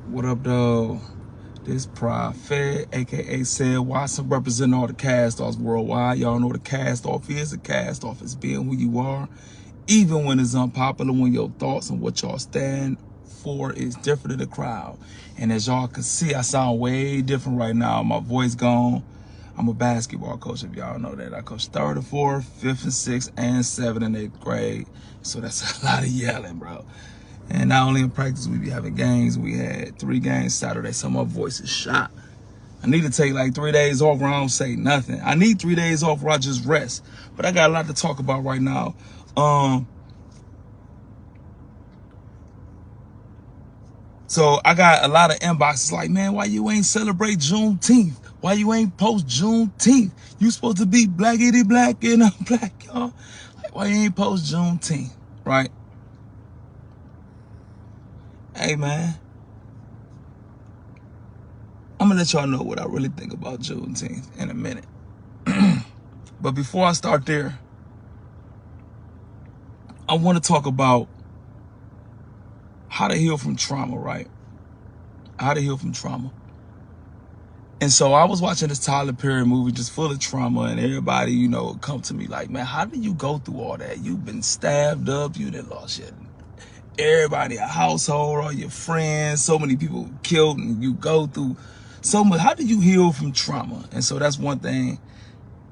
What up, though? This Prophet, aka Said Watson, representing all the cast-offs worldwide. Y'all know the cast-off is. A cast-off is being who you are, even when it's unpopular, when your thoughts and what y'all stand for is different than the crowd. And as y'all can see, I sound way different right now. My voice gone. I'm a basketball coach, if y'all know that. I coach 3rd and 4th, 5th and 6th, and 7th and 8th grade. So that's a lot of yelling, bro. And not only in practice, we be having games. We had 3 games Saturday, so my voice is shot. I need to take like 3 days off where I don't say nothing. I need 3 days off where I just rest. But I got a lot to talk about right now. So I got a lot of inboxes like, man, why you ain't celebrate Juneteenth? Why you ain't post Juneteenth? You supposed to be blackity black and I'm black, y'all. Like, why you ain't post Juneteenth, right? Hey, man. I'm gonna let y'all know what I really think about Juneteenth in a minute. But before I start there, I want to talk about how to heal from trauma, right? How to heal from trauma. And so I was watching this Tyler Perry movie just full of trauma, and everybody, you know, come to me like, man, how did you go through all that? You've been stabbed up, you done lost everybody, a household, all your friends, so many people killed, and you go through so much. How do you heal from trauma? And so that's one thing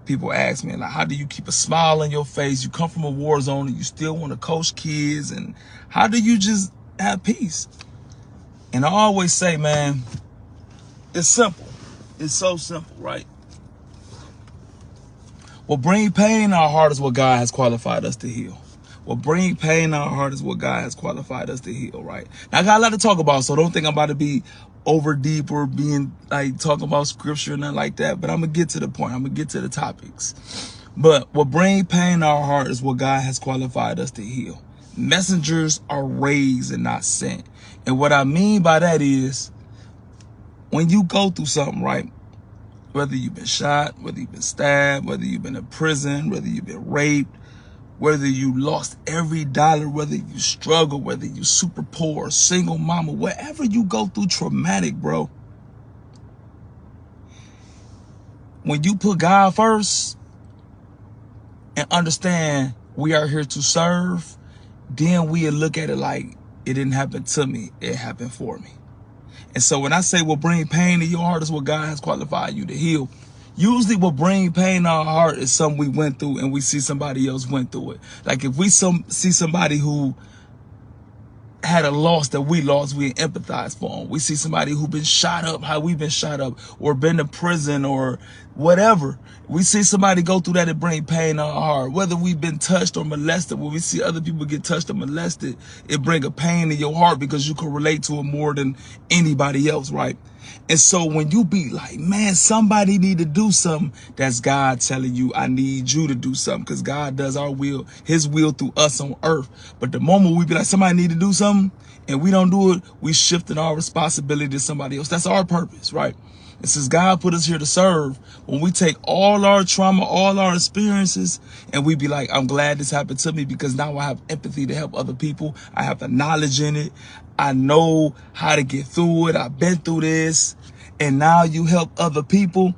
people ask me, like, how do you keep a smile on your face? You come from a war zone and you still want to coach kids, and how do you just have peace? And I always say, man, it's simple. It's so simple, right? What brings pain in our heart is what God has qualified us to heal. What brings pain in our heart is what God has qualified us to heal, right? Now, I got a lot to talk about, so don't think I'm about to be over deep or being like talking about scripture and nothing like that, but I'm going to get to the point. I'm going to get to the topics. But what brings pain in our heart is what God has qualified us to heal. Messengers are raised and not sent. And what I mean by that is, when you go through something, right? Whether you've been shot, whether you've been stabbed, whether you've been in prison, whether you've been raped, whether you lost every dollar, whether you struggle, whether you super poor, single mama, whatever you go through traumatic, bro. When you put God first and understand we are here to serve, then we'll look at it like it didn't happen to me, it happened for me. And so when I say what bring pain to your heart is what God has qualified you to heal, usually what bring pain in our heart is something we went through and we see somebody else went through it. Like if we see somebody who had a loss that we lost, we empathize for them. We see somebody who been shot up, how we've been shot up, or been to prison or whatever. We see somebody go through that and bring pain in our heart. Whether we've been touched or molested, when we see other people get touched or molested, it bring a pain in your heart because you can relate to it more than anybody else, right? And so when you be like, man, somebody need to do something, that's God telling you, I need you to do something, because God does our will, his will through us on earth. But the moment we be like, somebody need to do something, and we don't do it, we shifting our responsibility to somebody else. That's our purpose, right? And since God put us here to serve, when we take all our trauma, all our experiences, and we be like, I'm glad this happened to me because now I have empathy to help other people. I have the knowledge in it. I know how to get through it. I've been through this. And now you help other people.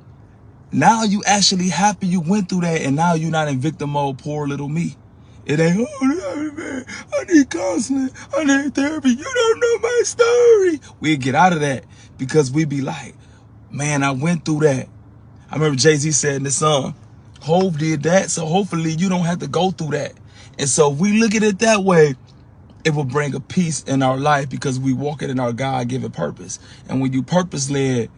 Now you actually happy you went through that, and now you're not in victim mode, poor little me. It ain't, oh, man, I need counseling. I need therapy. You don't know my story. We get out of that because we be like, man, I went through that. I remember Jay-Z said in the song, Hov did that, so hopefully you don't have to go through that. And so if we look at it that way, it will bring a peace in our life because we walk it in our God-given purpose. And when you purpose-led,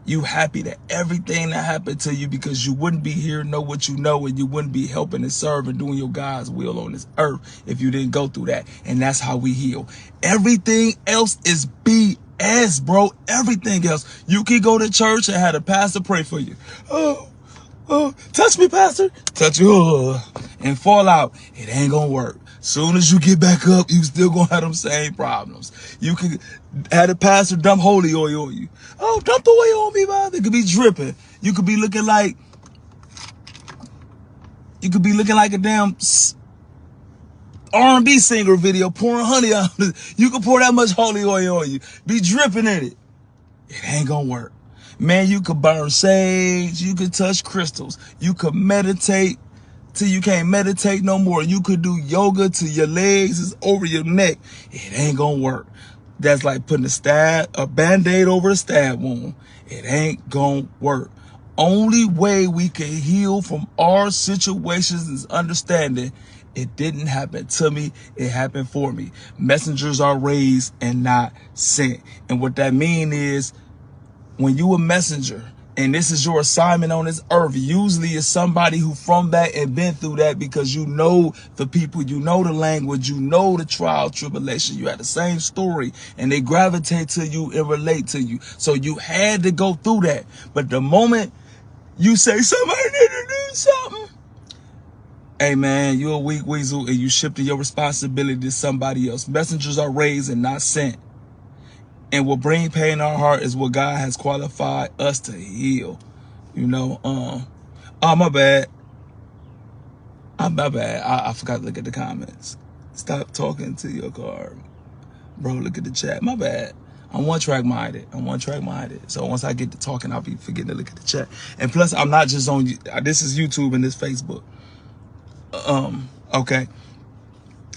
you happy that everything that happened to you, because you wouldn't be here, know what you know, and you wouldn't be helping and serving, doing your God's will on this earth if you didn't go through that. And that's how we heal. Everything else is BS, bro. Everything else. You can go to church and have a pastor pray for you. Oh, touch me, pastor. Touch you. And fall out. It ain't gonna work. Soon as you get back up, you still gonna have them same problems. You can have the pastor dump holy oil on you. Oh, dump the oil on me, man. It could be dripping. You could be looking like a damn R&B singer video pouring honey on it. You can pour that much holy oil on you. Be dripping in it. It ain't gonna work. Man, you could burn sage. You could touch crystals. You could meditate till you can't meditate no more. You could do yoga till your legs is over your neck. It ain't gonna work. That's like putting a Band-Aid over a stab wound. It ain't gonna work. Only way we can heal from our situations is understanding it didn't happen to me, it happened for me. Messengers are raised and not sent. And what that mean is, when you a messenger and this is your assignment on this earth, usually it's somebody who from that and been through that, because you know the people, you know the language, you know the trial, tribulation, you had the same story, and they gravitate to you and relate to you. So you had to go through that. But the moment you say somebody need to do something, hey man, you're a weak weasel and you shifted your responsibility to somebody else. Messengers are raised and not sent. And what bring pain in our heart is what God has qualified us to heal. You know, oh, my bad. My bad. I forgot to look at the comments. Stop talking to your car. Bro, look at the chat. My bad. I'm one track minded. So once I get to talking, I'll be forgetting to look at the chat. And plus, I'm not just on, this is YouTube and this Facebook. Okay.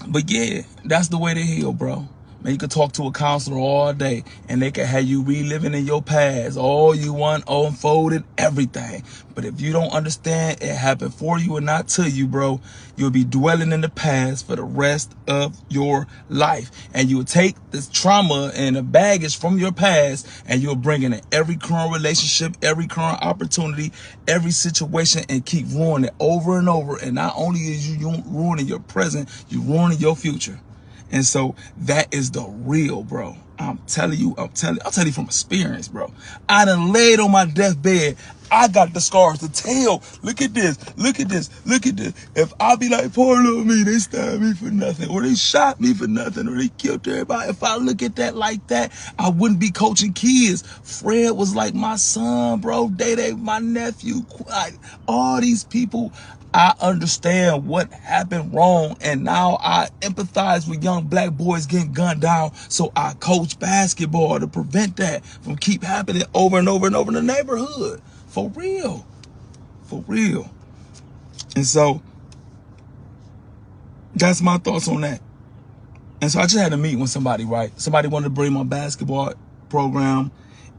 But yeah, that's the way to heal, bro. Man, you could talk to a counselor all day and they can have you reliving in your past all you want, unfolded, everything. But if you don't understand it happened for you and not to you, bro, you'll be dwelling in the past for the rest of your life. And you'll take this trauma and the baggage from your past and you'll bring it in every current relationship, every current opportunity, every situation, and keep ruining it over and over. And not only is you ruining your present, you're ruining your future. And so that is the real, bro. I'm telling you from experience, bro. I done laid on my deathbed. I got the scars to tell. Look at this. If I be like, poor little me, they stabbed me for nothing, or they shot me for nothing, or they killed everybody. If I look at that like that, I wouldn't be coaching kids. Fred was like my son, bro. Day, my nephew. All these people. I understand what happened wrong, and now I empathize with young black boys getting gunned down, so I coach basketball to prevent that from keep happening over and over and over in the neighborhood. For real. And so that's my thoughts on that. And so I just had to meet with somebody, right? Somebody wanted to bring my basketball program.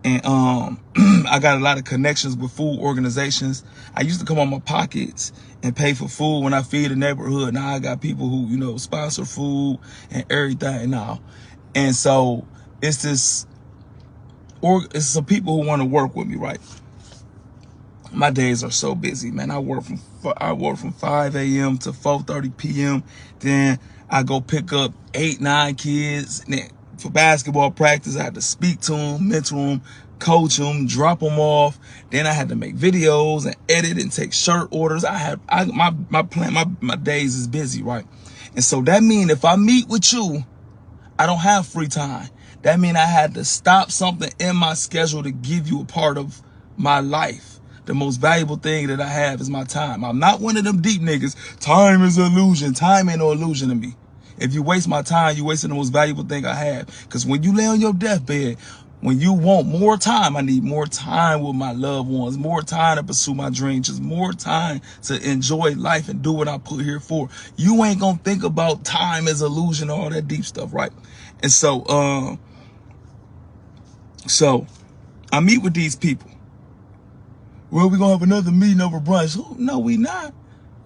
And I got a lot of connections with food organizations. I used to come on my pockets and pay for food when I feed the neighborhood. Now I got people who, you know, sponsor food and everything now. And so it's some people who want to work with me, right? My days are so busy, man. I work from 5 a.m. to 4:30 p.m. Then I go pick up 8, 9 kids. And then for basketball practice, I had to speak to them, mentor them, coach them, drop them off. Then I had to make videos and edit and take shirt orders. My days is busy, right? And so that means if I meet with you, I don't have free time. That means I had to stop something in my schedule to give you a part of my life. The most valuable thing that I have is my time. I'm not one of them deep niggas. Time is an illusion. Time ain't no illusion to me. If you waste my time, you wasting the most valuable thing I have. Because when you lay on your deathbed, when you want more time, I need more time with my loved ones, more time to pursue my dreams, just more time to enjoy life and do what I put here for. You ain't gonna think about time as illusion, all that deep stuff, right? And so I meet with these people. Well, we gonna have another meeting over brunch. No, we not.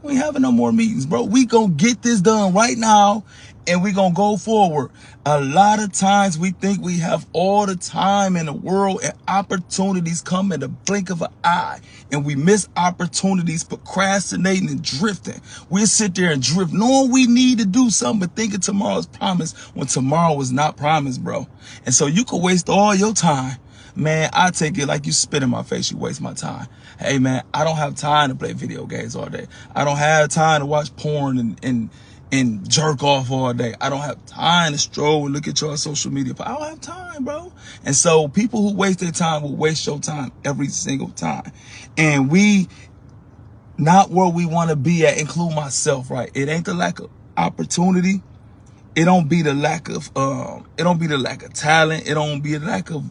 We ain't having no more meetings, bro. We gonna get this done right now, and we gonna go forward. A lot of times we think we have all the time in the world, and opportunities come in the blink of an eye, and we miss opportunities, procrastinating and drifting. We'll sit there and drift, knowing we need to do something, but thinking tomorrow's promised when tomorrow is not promised, bro. And so you could waste all your time. Man, I take it like you spit in my face, you waste my time. Hey, man, I don't have time to play video games all day. I don't have time to watch porn and jerk off all day. I don't have time to stroll and look at your social media. I don't have time, bro. And so people who waste their time will waste your time every single time. And we not where we want to be at, include myself, right? It ain't the lack of opportunity, it don't be the lack of talent, it don't be the lack of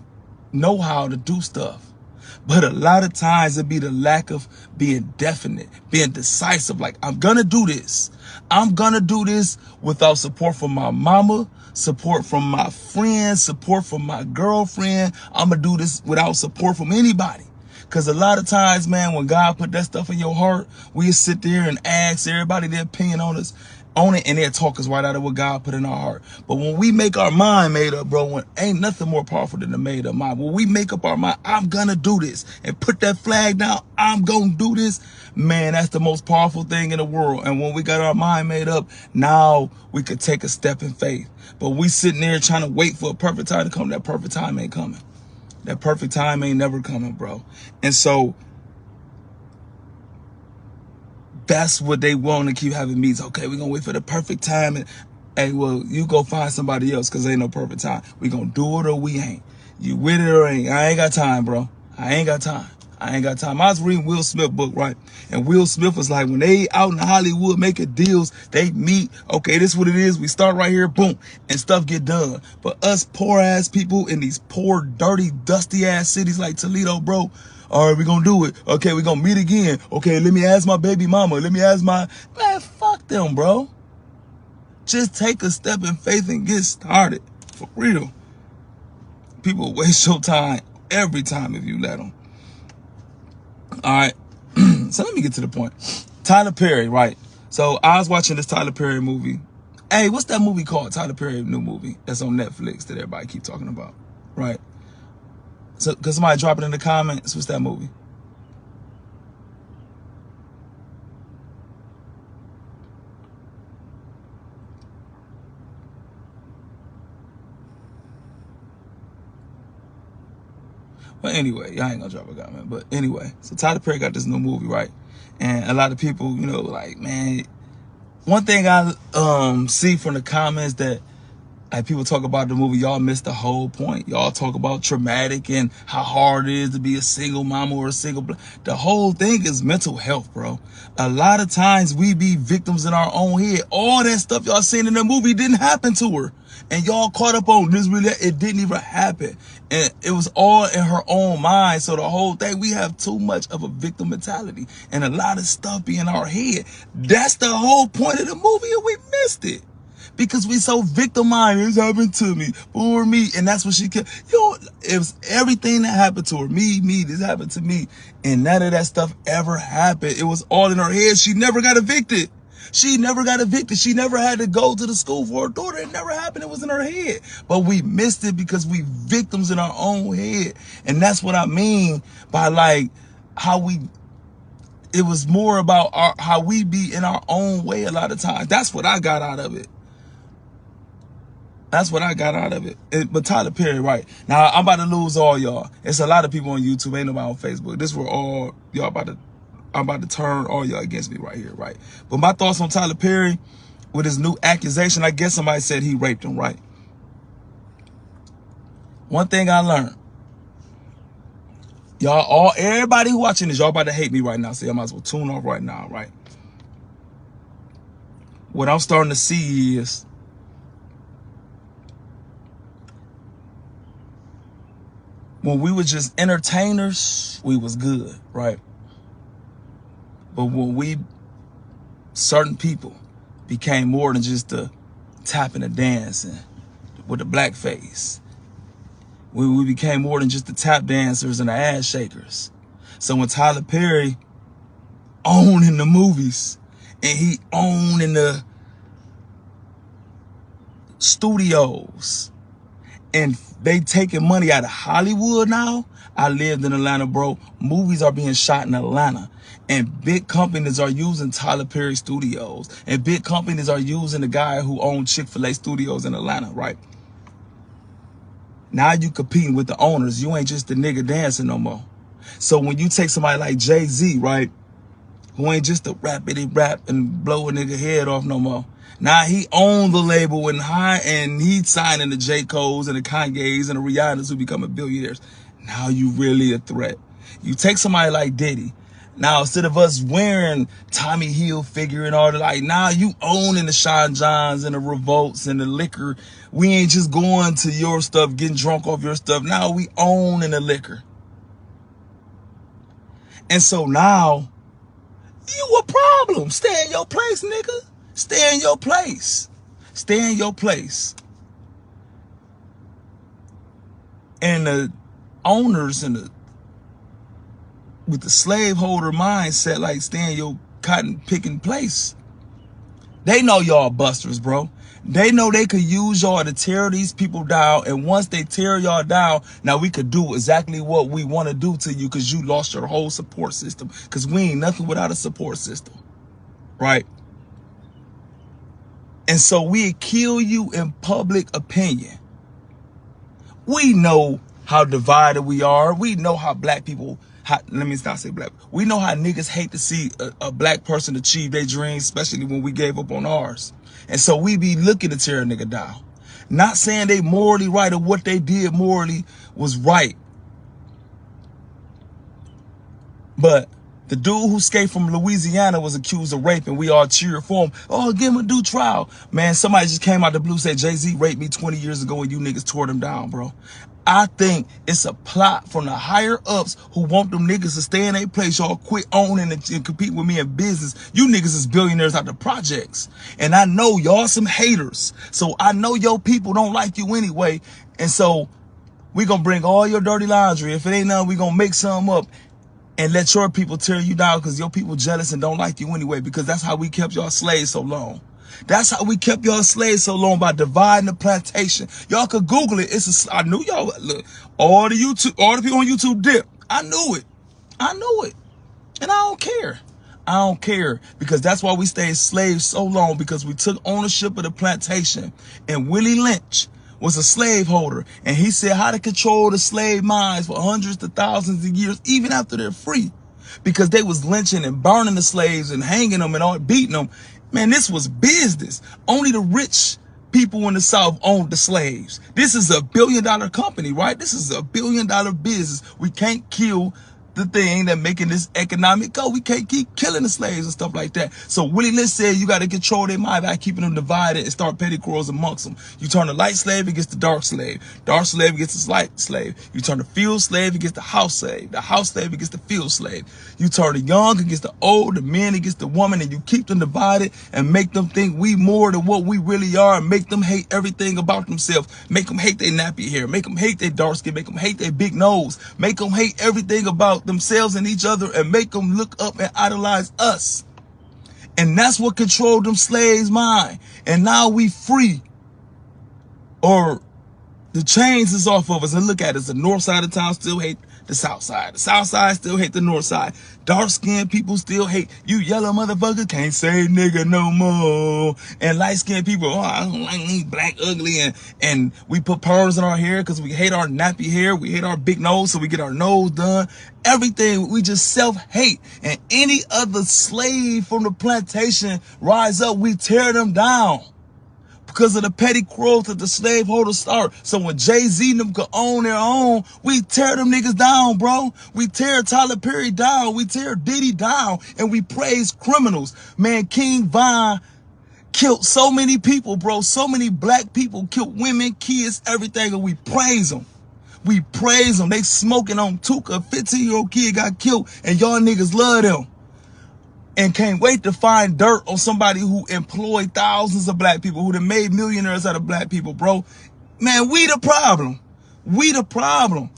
know-how to do stuff. But a lot of times it be the lack of being definite, being decisive. Like, I'm gonna do this. I'm gonna do this without support from my mama, support from my friends, support from my girlfriend. I'm gonna do this without support from anybody. Because a lot of times, man, when God put that stuff in your heart, we sit there and ask everybody their opinion on it, and they'll talk us right out of what God put in our heart. But when we make our mind made up, bro, ain't nothing more powerful than the made up mind. When we make up our mind, I'm gonna do this, and put that flag down, I'm gonna do this, man, that's the most powerful thing in the world. And when we got our mind made up, now we could take a step in faith. But we sitting there trying to wait for a perfect time to come. That perfect time ain't coming. That perfect time ain't never coming, bro. And so that's what they want to keep having meetings. Okay, we're going to wait for the perfect time. And, hey, well, you go find somebody else because ain't no perfect time. We going to do it or we ain't. You with it or ain't. I ain't got time, bro. I ain't got time. I ain't got time. I was reading Will Smith book, right? And Will Smith was like, when they out in Hollywood making deals, they meet. Okay, this is what it is. We start right here, boom, and stuff get done. But us poor ass people in these poor, dirty, dusty ass cities like Toledo, bro. All right, we gonna do it. Okay, we gonna meet again. Okay, let me ask my baby mama. Let me ask man, fuck them, bro. Just take a step in faith and get started. For real. People waste your time every time if you let them. All right, so let me get to the point. Tyler Perry, right? So I was watching this Tyler Perry movie. Hey, what's that movie called? Tyler Perry new movie that's on Netflix that everybody keep talking about, right? So, cause somebody drop it in the comments. What's that movie? Well, anyway, y'all ain't gonna drop a comment. But anyway, so Tyler Perry got this new movie, right? And a lot of people, you know, like, man, one thing I see from the comments that like people talk about the movie, y'all miss the whole point. Y'all talk about traumatic and how hard it is to be a single mama or a single. The whole thing is mental health, bro. A lot of times we be victims in our own head. All that stuff y'all seen in the movie didn't happen to her. And y'all caught up on this, really, it didn't even happen. And it was all in her own mind. So the whole thing, we have too much of a victim mentality. And a lot of stuff be in our head. That's the whole point of the movie, and we missed it. Because we so victimized. This happened to me, poor me, and that's what she kept. Yo, it was everything that happened to her. Me, this happened to me, and none of that stuff ever happened. It was all in her head. She never got evicted. She never got evicted. She never had to go to the school for her daughter. It never happened. It was in her head. But we missed it because we victims in our own head, and that's what I mean by like how we. It was more about how we be in our own way a lot of times. That's what I got out of it. That's what I got out of it. But Tyler Perry, right? Now, I'm about to lose all y'all. It's a lot of people on YouTube. Ain't nobody on Facebook. This were all y'all I'm about to turn all y'all against me right here, right? But my thoughts on Tyler Perry with his new accusation, I guess somebody said he raped him, right? One thing I learned. Everybody who watching this, y'all about to hate me right now. So I might as well tune off right now, right? What I'm starting to see is when we were just entertainers, we was good, right? But when certain people became more than just the tapping and dancing with the blackface. We became more than just the tap dancers and the ass shakers. So when Tyler Perry owned in the movies and he owned in the studios, and they taking money out of Hollywood now. I lived in Atlanta, bro. Movies are being shot in Atlanta. And big companies are using Tyler Perry Studios. And big companies are using the guy who owned Chick-fil-A Studios in Atlanta, right? Now you competing with the owners. You ain't just the nigga dancing no more. So when you take somebody like Jay-Z, right? Who ain't just a rapidy rap and blow a nigga head off no more. Now he owned the label and he signing the J. Cole's and the Kanye's and the Rihanna's who becoming billionaires. Now you really a threat. You take somebody like Diddy. Now, instead of us wearing Tommy Hilfiger and all that, like, now you owning the Sean Johns and the Revolts and the liquor. We ain't just going to your stuff, getting drunk off your stuff. Now we owning the liquor. And so now, you a problem. Stay in your place, nigga. Stay in your place. Stay in your place. And the owners and the with the slaveholder mindset, like stay in your cotton picking place. They know y'all busters, bro. They know they could use y'all to tear these people down. And once they tear y'all down, now we could do exactly what we want to do to you because you lost your whole support system. Because we ain't nothing without a support system. Right? And so we kill you in public opinion. We know how divided we are. We know how black people, let me not say black. We know how niggas hate to see a black person achieve their dreams, especially when we gave up on ours. And so we be looking to tear a nigga down. Not saying they morally right or what they did morally was right. But the dude who escaped from Louisiana was accused of rape, and we all cheered for him. Oh, give him a due trial. Man, somebody just came out the blue, said Jay-Z raped me 20 years ago and you niggas tore them down, bro. I think it's a plot from the higher ups who want them niggas to stay in their place. Y'all quit owning and compete with me in business. You niggas is billionaires out the projects. And I know y'all some haters. So I know your people don't like you anyway. And so we gonna bring all your dirty laundry. If it ain't none, we gonna make some up and let your people tear you down because your people jealous and don't like you anyway, because that's how we kept y'all slaves so long. That's how we kept y'all slaves so long, by dividing the plantation. Y'all could Google it. I knew y'all. Look, all the people on YouTube dip. I knew it. I knew it. And I don't care. I don't care, because that's why we stayed slaves so long, because we took ownership of the plantation. And Willie Lynch was a slaveholder, and he said how to control the slave minds for hundreds to thousands of years, even after they're free, because they was lynching and burning the slaves and hanging them and all, beating them. Man, this was business. Only the rich people in the South owned the slaves. This is $1 billion company, right? This is $1 billion business. We can't kill the thing that making this economic go. We can't keep killing the slaves and stuff like that. So Willie Lynch said you got to control their mind by keeping them divided and start petty quarrels amongst them. You turn the light slave against the dark slave. Dark slave against the light slave. You turn the field slave against the house slave. The house slave against the field slave. You turn the young against the old, the men against the woman, and you keep them divided and make them think we more than what we really are, and make them hate everything about themselves. Make them hate their nappy hair. Make them hate their dark skin. Make them hate their big nose. Make them hate everything about themselves and each other, and make them look up and idolize us. And that's what controlled them slaves' mind. And now we free, or the chains is off of us. And look at us, the north side of town still hate the south side. The south side still hate the north side. Dark-skinned people still hate you. Yellow motherfucker can't say nigga no more. And light-skinned people, oh, I don't like me black ugly. And we put perms in our hair because we hate our nappy hair. We hate our big nose, so we get our nose done. Everything, we just self-hate. And any other slave from the plantation rise up, we tear them down, because of the petty quarrels that the slaveholders start. So when Jay-Z and them could own their own, we tear them niggas down, bro. We tear Tyler Perry down. We tear Diddy down. And we praise criminals. Man, King Von killed so many people, bro. So many black people, killed women, kids, everything. And we praise them. We praise them. They smoking on Tuka. A 15-year-old kid got killed, and y'all niggas love them. And can't wait to find dirt on somebody who employed thousands of black people, who done made millionaires out of black people, bro. Man, we the problem. We the problem.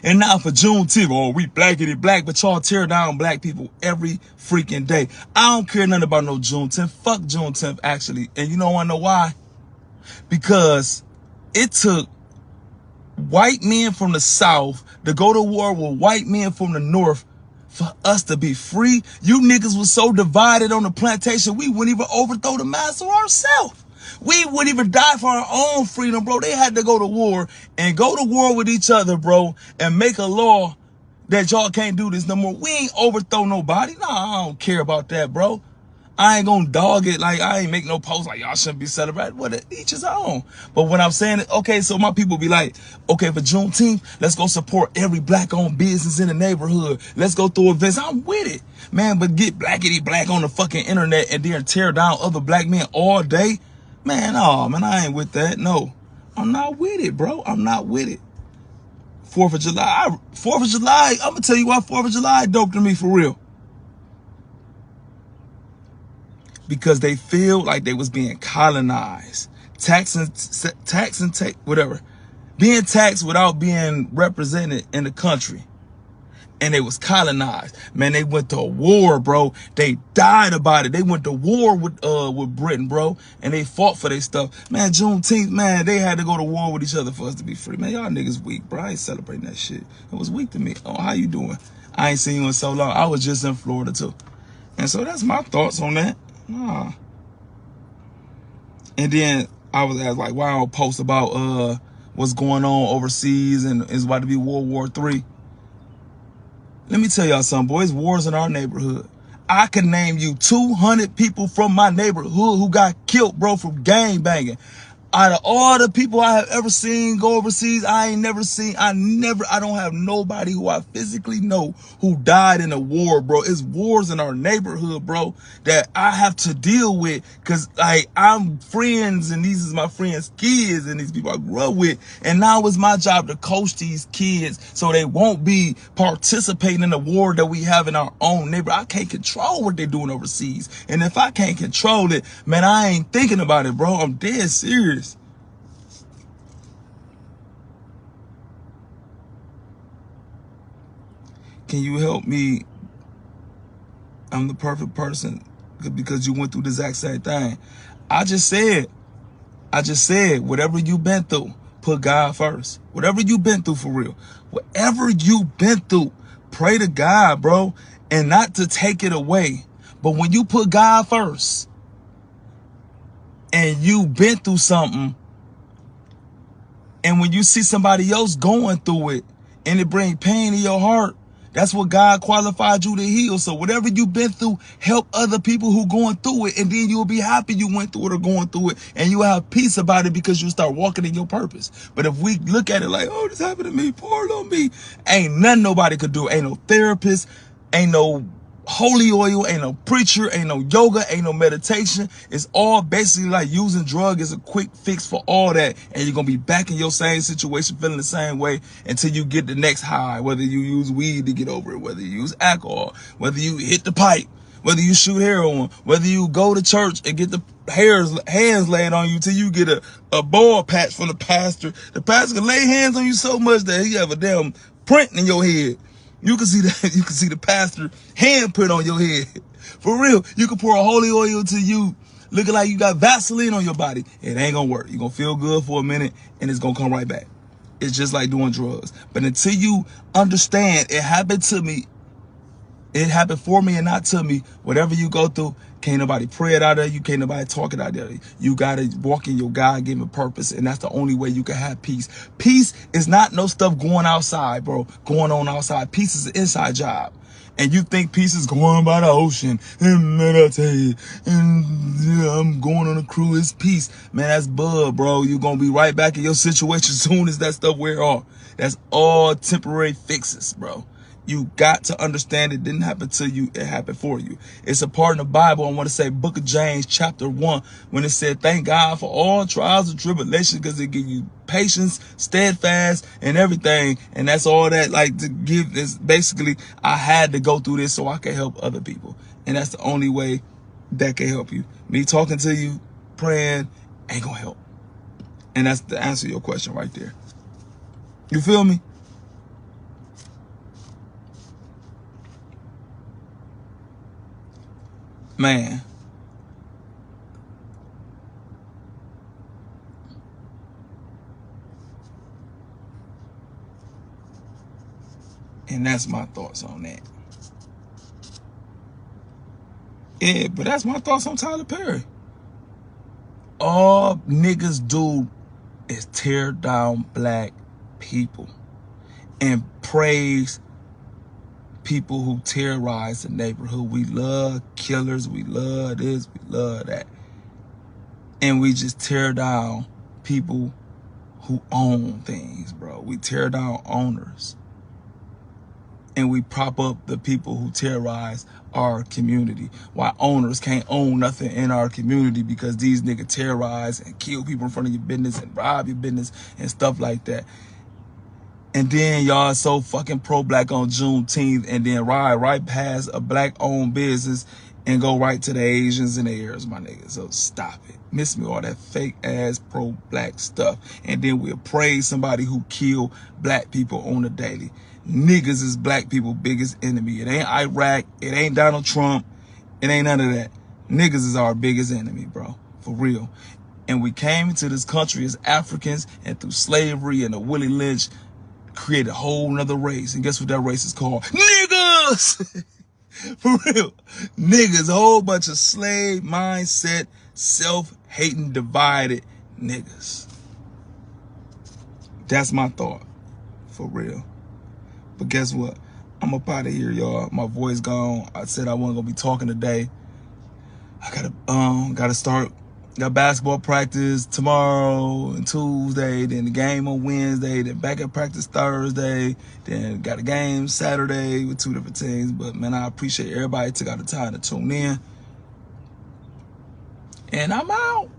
And now for Juneteenth, oh, we blackity black, but y'all tear down black people every freaking day. I don't care nothing about no Juneteenth. Fuck Juneteenth, actually. And you don't want to know why? Because it took white men from the South to go to war with white men from the North for us to be free. You niggas was so divided on the plantation, we wouldn't even overthrow the master ourselves. We wouldn't even die for our own freedom, bro. They had to go to war with each other, bro, and make a law that y'all can't do this no more. We ain't overthrow nobody. Nah, I don't care about that, bro. I ain't gonna dog it. Like, I ain't make no post like y'all shouldn't be celebrating. What, each his own. But when I'm saying it, okay, so my people be like, okay, for Juneteenth, let's go support every black-owned business in the neighborhood. Let's go through events. I'm with it, man. But get blackity black on the fucking internet and then tear down other black men all day, man. Oh man, I ain't with that. No, I'm not with it, bro. I'm not with it. 4th of July, 4th of July. I'm gonna tell you why 4th of July dope to me for real. Because they feel like they was being colonized, whatever, being taxed without being represented in the country, and they was colonized. Man, they went to war, bro. They died about it. They went to war with Britain, bro, and they fought for their stuff. Man, Juneteenth, man, they had to go to war with each other for us to be free. Man, y'all niggas weak, bro. I ain't celebrating that shit. It was weak to me. Oh, how you doing? I ain't seen you in so long. I was just in Florida too, and so that's my thoughts on that. Nah. And then I was asked, like, why I don't post about what's going on overseas and it's about to be World War III. Let me tell y'all something, boys. Wars in our neighborhood. I can name you 200 people from my neighborhood who got killed, bro, from gang banging. Out of all the people I have ever seen go overseas, I don't have nobody who I physically know who died in a war, bro. It's wars in our neighborhood, bro, that I have to deal with, because, like, I'm friends, and these is my friends' kids, and these people I grew up with, and now it's my job to coach these kids so they won't be participating in the war that we have in our own neighborhood. I can't control what they're doing overseas, and if I can't control it, man, I ain't thinking about it, bro. I'm dead serious. Can you help me? I'm the perfect person because you went through the exact same thing. I just said, whatever you've been through, put God first. Whatever you've been through for real. Whatever you've been through, pray to God, bro. And not to take it away. But when you put God first and you've been through something, and when you see somebody else going through it and it brings pain in your heart, that's what God qualified you to heal. So whatever you've been through, help other people who going through it, and then you'll be happy you went through it or going through it, and you have peace about it because you start walking in your purpose. But if we look at it like, oh, this happened to me, poor little me, ain't nothing nobody could do. Ain't no therapist, ain't no holy oil, ain't no preacher, ain't no yoga, ain't no meditation. It's all basically like using drug as a quick fix for all that, and you're gonna be back in your same situation feeling the same way until you get the next high, whether you use weed to get over it, whether you use alcohol, whether you hit the pipe, whether you shoot heroin, whether you go to church and get the hands laid on you till you get a ball patch from the pastor. The pastor can lay hands on you so much that he have a damn print in your head. You can see that. You can see the pastor hand put on your head. For real, you can pour a holy oil to you, looking like you got Vaseline on your body. It ain't gonna work. You're gonna feel good for a minute, and it's gonna come right back. It's just like doing drugs. But until you understand, it happened to me. It happened for me and not to me. Whatever you go through, can't nobody pray it out of you. Can't nobody talk it out of you. You got to walk in your God-given purpose, and that's the only way you can have peace. Peace is not no stuff going outside, bro. Going on outside. Peace is an inside job. And you think peace is going by the ocean and meditate and yeah, I'm going on a cruise. It's peace. Man, that's bud, bro. You're going to be right back in your situation as soon as that stuff wear off. That's all temporary fixes, bro. You got to understand it didn't happen to you, it happened for you. It's a part in the Bible, I want to say Book of James, chapter 1, when it said, thank God for all trials and tribulations, because it give you patience, steadfast, and everything. And that's all that, like, to give is basically, I had to go through this so I can help other people. And that's the only way that can help you. Me talking to you, praying, ain't gonna help. And that's the answer to your question right there. You feel me? Man, and that's my thoughts on that. Yeah, but that's my thoughts on Tyler Perry. All niggas do is tear down black people and praise people who terrorize the neighborhood. We love killers. We love this. We love that. And we just tear down people who own things, bro. We tear down owners. And we prop up the people who terrorize our community. Why owners can't own nothing in our community because these niggas terrorize and kill people in front of your business and rob your business and stuff like that. And then y'all so fucking pro-black on Juneteenth and then ride right past a black-owned business and go right to the Asians and the Arabs, my nigga. So stop it. Miss me all that fake-ass pro-black stuff. And then we'll praise somebody who killed black people on the daily. Niggas is black people's biggest enemy. It ain't Iraq. It ain't Donald Trump. It ain't none of that. Niggas is our biggest enemy, bro. For real. And we came into this country as Africans, and through slavery and the Willie Lynch created a whole nother race. And guess what that race is called? Niggas! For real. Niggas, a whole bunch of slave mindset, self-hating, divided niggas. That's my thought. For real. But guess what? I'm up out of here, y'all. My voice gone. I said I wasn't gonna be talking today. I gotta start. Got basketball practice tomorrow and Tuesday, then the game on Wednesday, then back at practice Thursday, then got a game Saturday with 2 different teams. But man, I appreciate everybody took out the time to tune in. And I'm out.